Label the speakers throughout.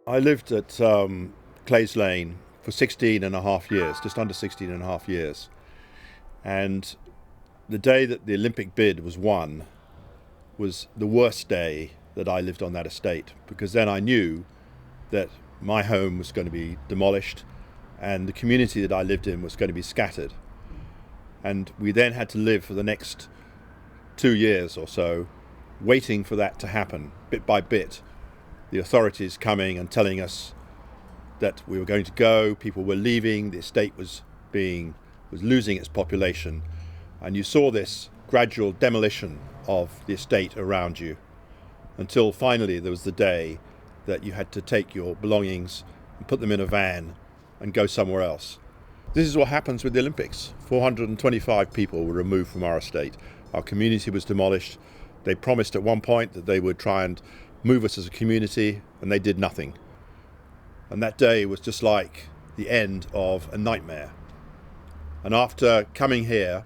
Speaker 1: I lived at Clays Lane for 16 and a half years, just under 16 and a half years. And the day that the Olympic bid was won was the worst day that I lived on that estate, because then I knew that my home was going to be demolished and the community that I lived in was going to be scattered. And we then had to live for the next 2 years or so waiting for that to happen, bit by bit. The authorities coming and telling us that we were going to go, people were leaving, the estate was losing its population, and you saw this gradual demolition of the estate around you until finally there was the day that you had to take your belongings and put them in a van and go somewhere else. This is what happens with the Olympics. 425 people were removed from our estate. Our community was demolished. They promised at one point that they would try and move us as a community, and they did nothing. And that day was just like the end of a nightmare. And after coming here,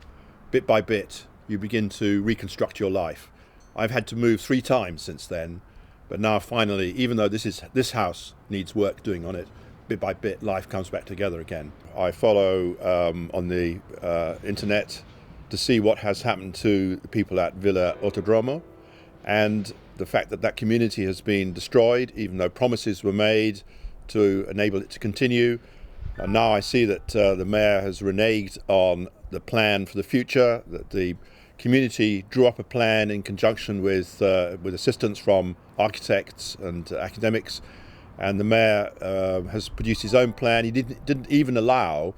Speaker 1: bit by bit, you begin to reconstruct your life. I've had to move 3 times since then, but now finally, even though this house needs work doing on it, bit by bit, life comes back together again. I follow on the internet to see what has happened to the people at Vila Autódromo, and the fact that that community has been destroyed, even though promises were made to enable it to continue. And now I see that the mayor has reneged on the plan for the future, that the community drew up a plan in conjunction with assistance from architects and academics, and the mayor has produced his own plan. He didn't even allow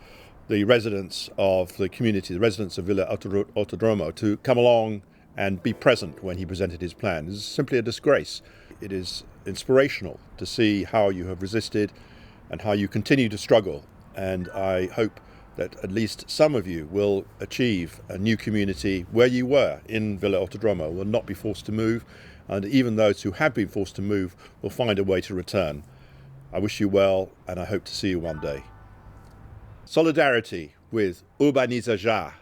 Speaker 1: the residents of the community, the residents of Vila Autódromo, to come along and be present when he presented his plan. This is simply a disgrace. It is inspirational to see how you have resisted and how you continue to struggle, and I hope that at least some of you will achieve a new community where you were in Vila Autódromo, will not be forced to move, and even those who have been forced to move will find a way to return. I wish you well, and I hope to see you one day. Solidarity with Urbaniza Já.